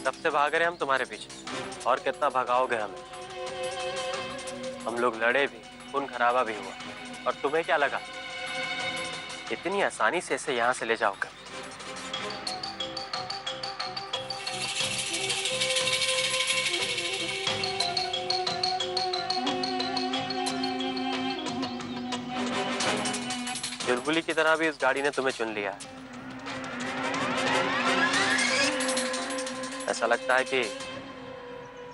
कब से भाग रहे हम तुम्हारे पीछे, और कितना भगाओगे हमें? हम लोग लड़े भी, खून खराबा भी हुआ, और तुम्हें क्या लगा इतनी आसानी से इसे यहाँ से ले जाओगे? चुलबुली की तरह भी इस गाड़ी ने तुम्हें चुन लिया है। ऐसा लगता है कि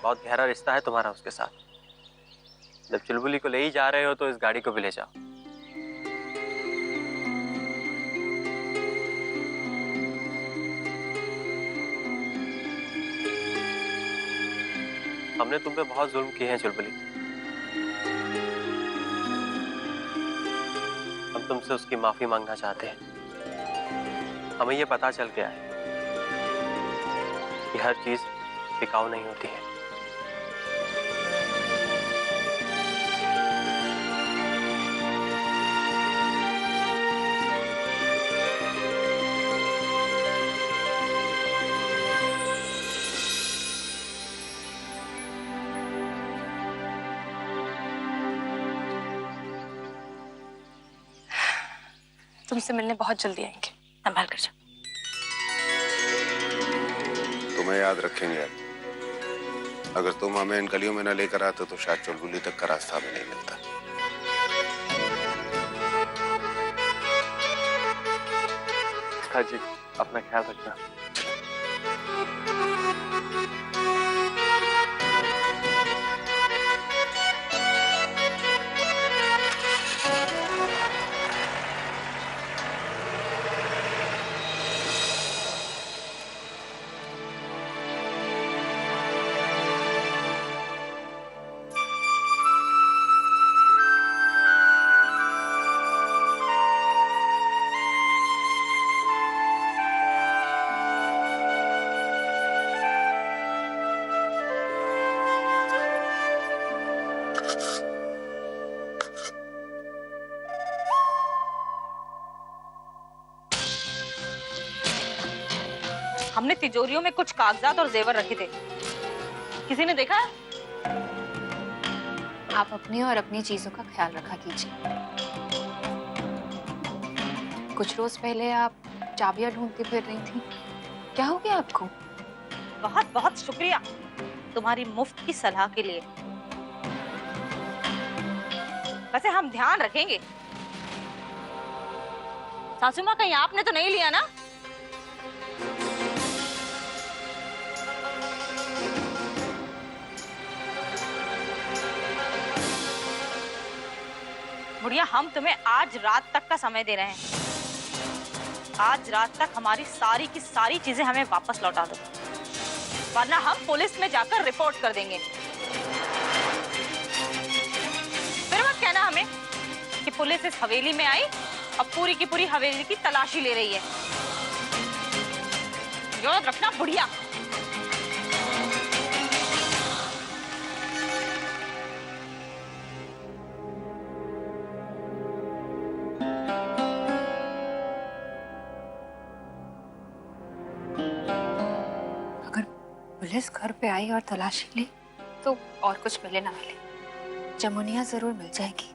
बहुत गहरा रिश्ता है तुम्हारा उसके साथ। जब चुलबुली को ले ही जा रहे हो तो इस गाड़ी को भी ले जाओ। हमने तुम पे बहुत जुल्म किए हैं चुलबुली। हम तुमसे उसकी माफी मांगना चाहते हैं। हमें ये पता चल गया है कि हर चीज टिकाऊ नहीं होती है। तुमसे मिलने बहुत जल्दी आएंगे, संभाल कर जाओ। तुम्हें याद रखेंगे। अगर तुम हमें इन गलियों में न लेकर आते तो शायद चुलबुली तक का रास्ता हमें नहीं मिलता। हाँ जी, अपना ख्याल रखना। हमने तिजोरियों में कुछ कागजात और जेवर रखे थे, किसी ने देखा? आप अपनी और अपनी चीजों का ख्याल रखा कीजिए। कुछ रोज पहले आप चाबियां ढूंढती फिर रही थी, क्या हो गया आपको? बहुत बहुत शुक्रिया तुम्हारी मुफ्त की सलाह के लिए। वैसे हम ध्यान रखेंगे। सासू माँ, कहीं आपने तो नहीं लिया ना? बुढ़िया, हम तुम्हें आज रात तक का समय दे रहे हैं। आज रात तक हमारी सारी की सारी चीजें हमें वापस लौटा दो, वरना हम पुलिस में जाकर रिपोर्ट कर देंगे। फिर मत कहना हमें कि पुलिस इस हवेली में आई और पूरी की पूरी हवेली की तलाशी ले रही है। याद रखना बुढ़िया। पुलिस घर पे आई और तलाशी ली तो और कुछ मिले ना मिले, जमुनिया जरूर मिल जाएगी।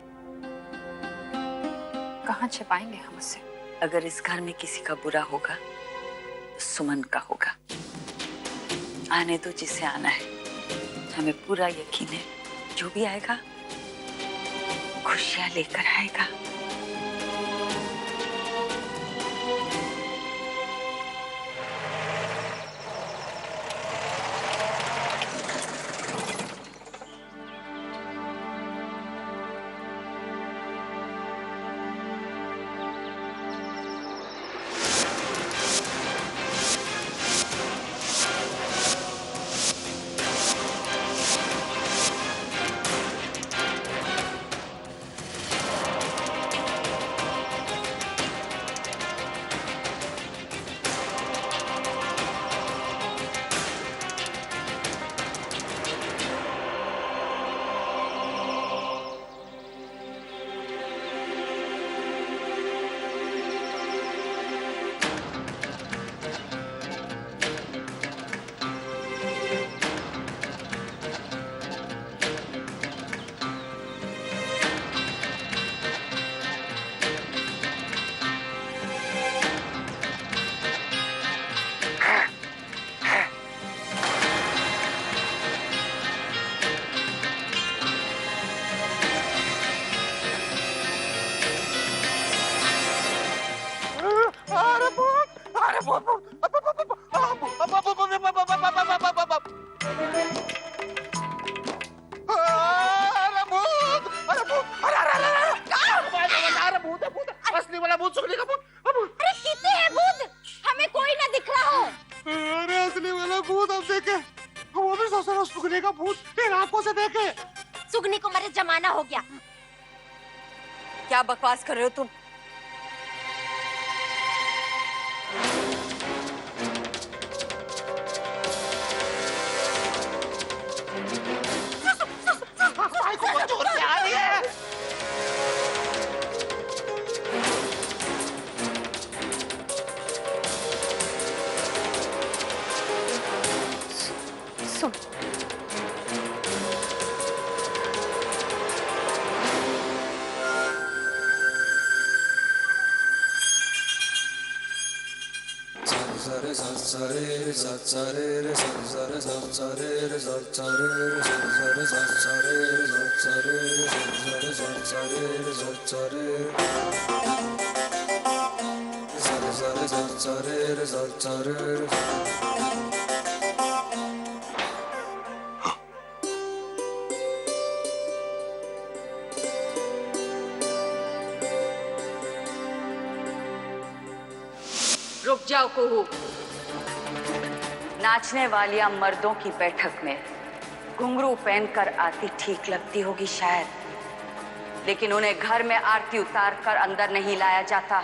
कहाँ छिपाएंगे हम उसे? अगर इस घर में किसी का बुरा होगा तो सुमन का होगा। आने दो जिसे आना है, हमें पूरा यकीन है जो भी आएगा खुशियां लेकर आएगा। सब देखे, वो भी सोच रहा सुगनी का भूत इन आंखों से देखे। सुगनी को मेरे जमाना हो गया। क्या बकवास कर रहे हो तुम? भाई को बहुत जोर से आ रही है। सुन, रुक जाओ कुहू। नाचने वालियां मर्दों की बैठक में घुंघरू पहनकर आती ठीक लगती होगी शायद, लेकिन उन्हें घर में आरती उतार कर अंदर नहीं लाया जाता।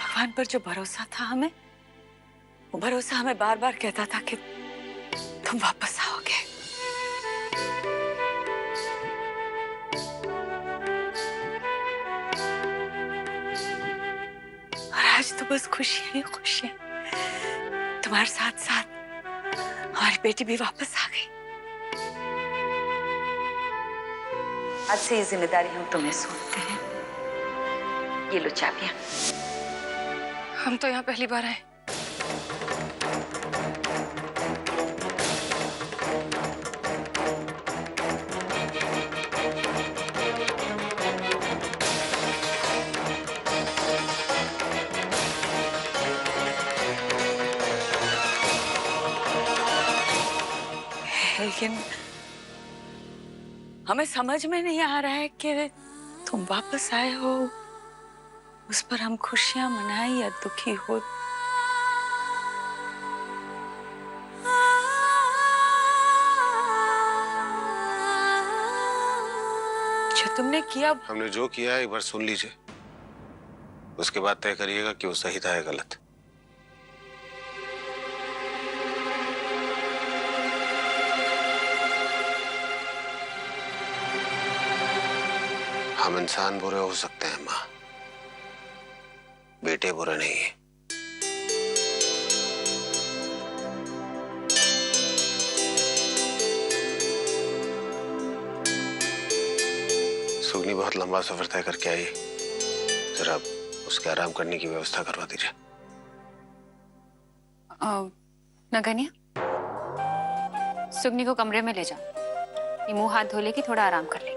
भगवान पर जो भरोसा था हमें, वो भरोसा हमें बार बार कहता था कि तुम वापस आओगे। और आज तो बस खुशियां ही खुशियां। तुम्हारे साथ साथ हमारी बेटी भी वापस आ गई। आज से ये जिम्मेदारी हम तुम्हें सौंपते हैं। ये लो चाबियां। हम तो यहाँ पहली बार आए। लेकिन हमें समझ में नहीं आ रहा है कि तुम वापस आए हो, उस पर हम खुशियां मनाएं या दुखी हो। जो तुमने किया, हमने जो किया है एक बार सुन लीजिए, उसके बाद तय करिएगा कि वो सही था या गलत। हम इंसान बुरे हो सकते हैं माँ, बेटे बुरे नहीं है। सुगनी बहुत लंबा सफर तय करके आई, जरा उसके आराम करने की व्यवस्था करवा दीजिए। नगनिया, सुगनी को कमरे में ले जाओ, ये मुंह हाथ धो लेगी, थोड़ा आराम कर लेगी।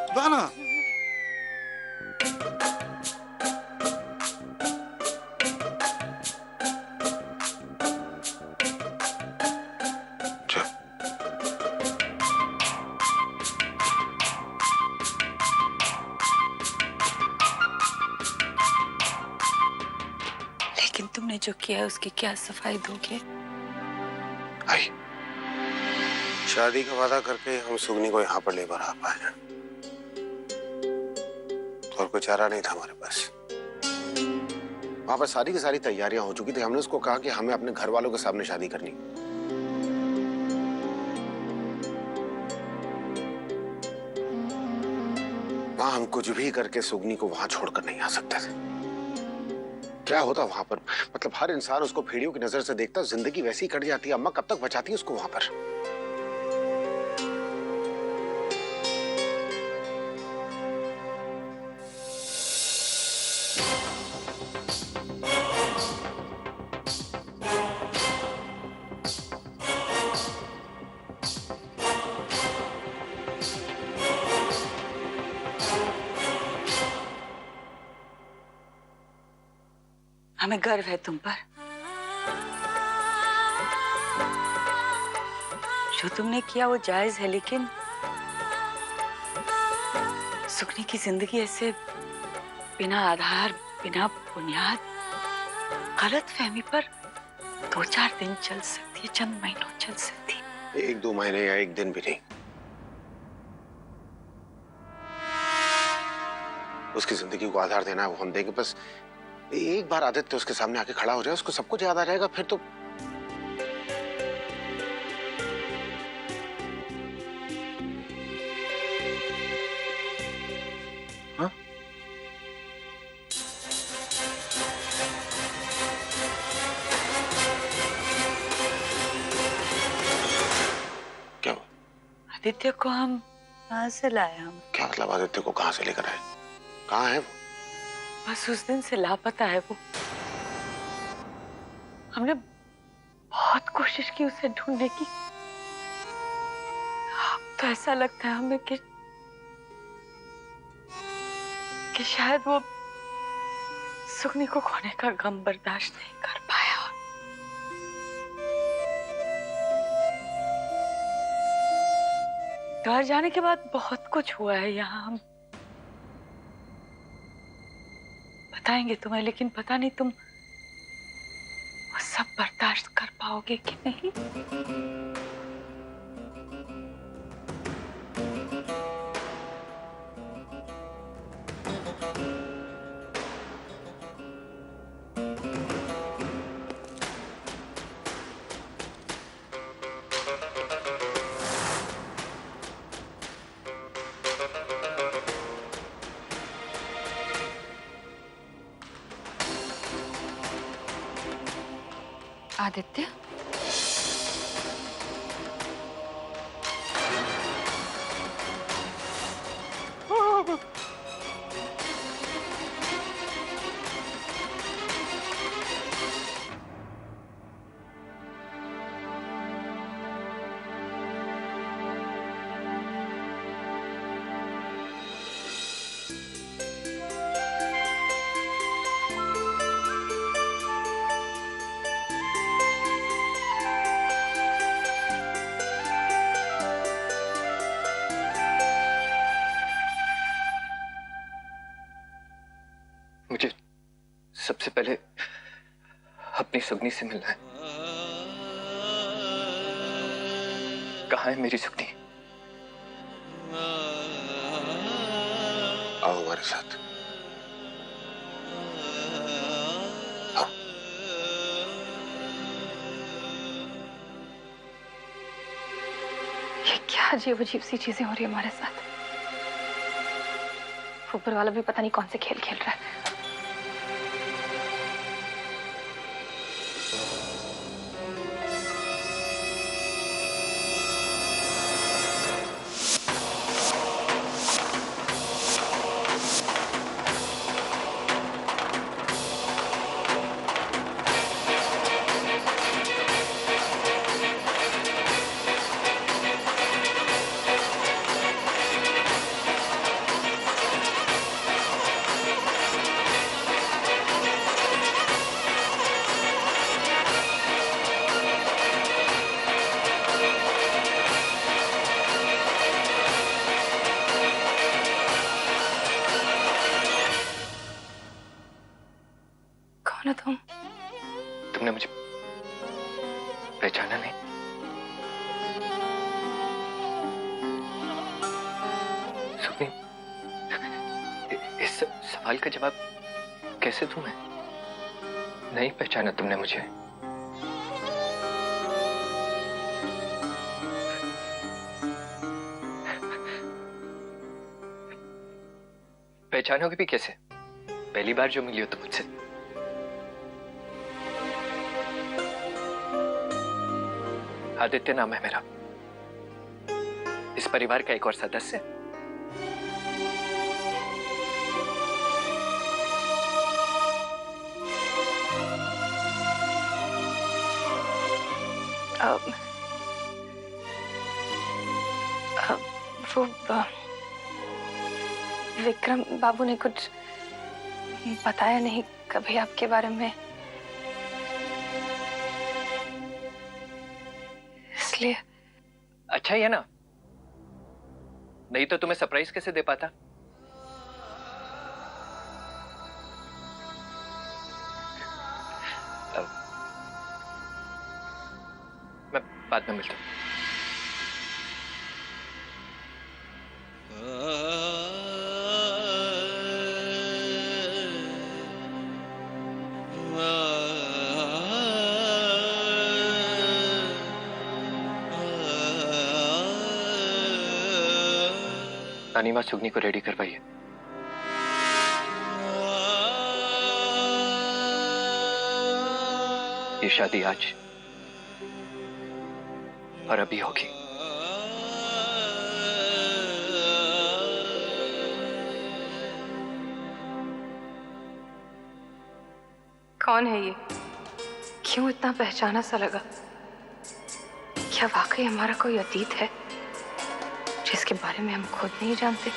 दाना लेकिन तुमने जो किया है उसकी क्या सफाई दोगे? आई, शादी का वादा करके हम सुगनी को यहाँ पर लेकर आ पाए हैं, और कोई चारा नहीं था हमारे पास। वहां पर सारी की सारी तैयारियां हो चुकी थी। हमने उसको कहा कि हमें अपने घर वालों के सामने शादी करनी। वहां हम कुछ भी करके सुगनी को वहां छोड़कर नहीं आ सकते थे। क्या होता वहां पर, मतलब हर इंसान उसको भेड़ियों की नजर से देखता, जिंदगी वैसी ही कट जाती। अम्मा कब तक बचाती है उसको वहां पर? हमें गर्व है तुम पर। जो तुमने किया वो जायज है, लेकिन सुकनी की जिंदगी ऐसे बिना आधार, बिना बुनियाद, गलत फहमी पर 2-4 दिन चल सकती है, चंद महीनों चल सकती है। 1-2 महीने या 1 दिन भी नहीं। उसकी जिंदगी को आधार देना है वो हम देंगे। बस एक बार आदित्य उसके सामने आके खड़ा हो जाए, उसको सब कुछ याद आ जाएगा, फिर तो हाँ? क्या हुआ? आदित्य को हम कहाँ से लाए? हम क्या मतलब आदित्य को कहाँ से लेकर आए? कहाँ है वो? बस उस दिन से लापता है वो। हमने बहुत कोशिश की उसे ढूंढने की। अब तो ऐसा लगता है हमें कि शायद वो सुकनी को खोने का गम बर्दाश्त नहीं कर पाया। घर जाने के बाद बहुत कुछ हुआ है यहाँ, हम बताएंगे तुम्हें, लेकिन पता नहीं तुम वो सब बर्दाश्त कर पाओगे कि नहीं। आदित्य, मुझे सबसे पहले अपनी सुगनी से मिलना है। कहाँ है मेरी सुगनी? आओ हमारे साथ। आओ। ये क्या अजीब अजीब सी चीजें हो रही है हमारे साथ। ऊपर वाला भी पता नहीं कौन से खेल खेल रहा है। कौन हो तुम? तुमने मुझे पहचाना नहीं? सुगनी, इस सवाल का जवाब कैसे दूं मैं? नहीं पहचाना तुमने मुझे? पहचानोगे भी कैसे? पहली बार जो मिली हो तुम मुझसे। आदित्य नाम है मेरा, इस परिवार का एक और सदस्य। वो विक्रम बाबू ने कुछ बताया नहीं कभी आपके बारे में? इसलिए। अच्छा ही है ना, नहीं तो तुम्हें सरप्राइज कैसे दे पाता। मैं बाद में मिलता हूँ। नानी सुगनी को रेडी करवाइए। ये शादी आज और अभी होगी। कौन है ये? क्यों इतना पहचाना सा लगा? क्या वाकई हमारा कोई अतीत है जिसके बारे में हम खुद नहीं जानते?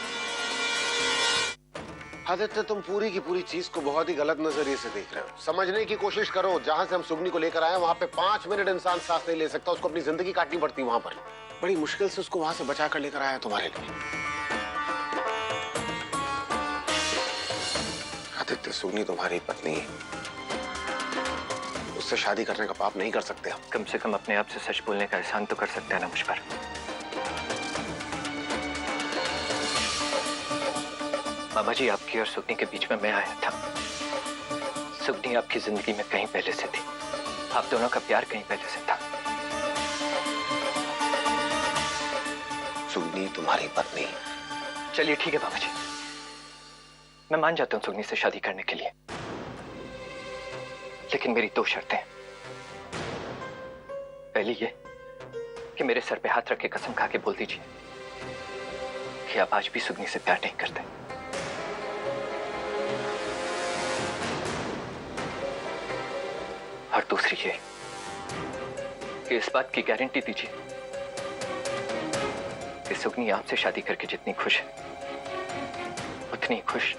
आदित्य, तुम पूरी की पूरी चीज को बहुत ही गलत नजरिए से देख रहे हो। समझने की कोशिश करो। जहां से हम सुगनी को लेकर आए वहां पे 5 मिनट इंसान सांस नहीं ले सकता, उसको अपनी जिंदगी काटनी पड़ती वहां पर। बड़ी मुश्किल से उसको वहां से बचा कर लेकर आया तुम्हारे लिए। आदित्य, सुगनी तुम्हारी पत्नी है, उससे शादी करने का पाप नहीं कर सकते हम। कम से कम अपने आप से सच बोलने का एहसान तो कर सकते हैं ना मुझ पर। मामा जी, आपकी और सुगनी के बीच में मैं आया था। सुगनी आपकी जिंदगी में कहीं पहले से थी, आप दोनों का प्यार कहीं पहले से था। सुगनी तुम्हारी पत्नी। चलिए ठीक है मामा जी, मैं मान जाता हूँ सुगनी से शादी करने के लिए, लेकिन मेरी 2 शर्तें हैं। पहली ये कि मेरे सर पे हाथ रख के कसम खा के बोल दीजिए कि आप आज भी सुगनी से प्यार नहीं करते। और दूसरी ये कि इस बात की गारंटी दीजिए कि सुगनी आपसे शादी करके जितनी खुश है उतनी खुश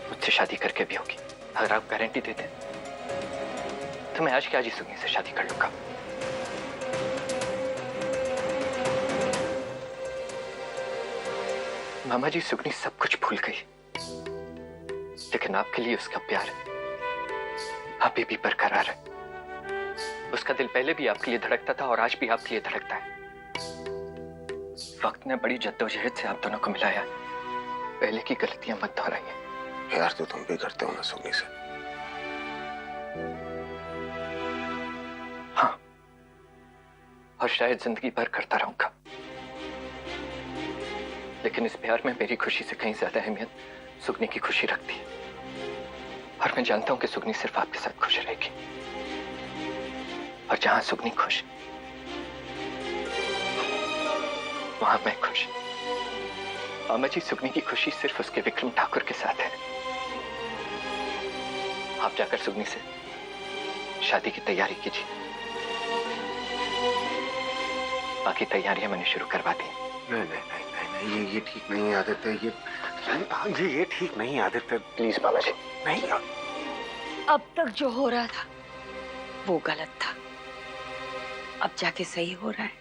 मुझसे शादी करके भी होगी। अगर आप गारंटी देते तो मैं आज के आज ही सुगनी से शादी कर लूंगा। मामा जी, सुगनी सब कुछ भूल गई, लेकिन आपके लिए उसका प्यार अभी भी बरकरार है। उसका दिल पहले भी आपके लिए धड़कता था और आज भी आपके लिए धड़कता है। वक्त ने बड़ी जद्दोजहद से आप दोनों को मिलाया। पहले की गलतियां मत दोहराइए। प्यार तो तुम भी करते हो ना सुगनी से। हाँ, और शायद जिंदगी भर करता रहूंगा, लेकिन इस प्यार में मेरी खुशी से कहीं ज्यादा अहमियत सुगनी की खुशी रखती है। और मैं जानता हूं कि सुगनी सिर्फ आपके साथ खुश रहेगी, और जहां सुगनी खुश वहां मैं खुश। मामा जी, सुगनी की खुशी सिर्फ उसके विक्रम ठाकुर के साथ है। आप जाकर सुगनी से शादी की तैयारी कीजिए, बाकी तैयारियां मैंने शुरू करवा दी। नहीं नहीं नहीं नहीं, ये ठीक नहीं है आदित्य। ये ठीक नहीं है आदित्य, प्लीज बाबा जी। नहीं, अब तक जो हो रहा था वो गलत था, अब जाके सही हो रहा है।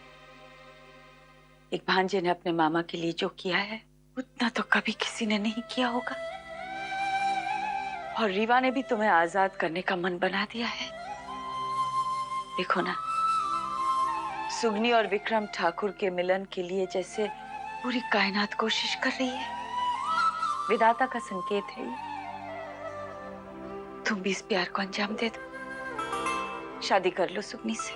एक भांजे ने अपने मामा के लिए जो किया है उतना तो कभी किसी ने नहीं किया होगा। और रीवा ने भी तुम्हें आजाद करने का मन बना दिया है। देखो ना, सुगनी और विक्रम ठाकुर के मिलन के लिए जैसे पूरी कायनात कोशिश कर रही है। विधाता का संकेत है ये। तुम भी इस प्यार को अंजाम दे दो, शादी कर लो सुगनी से।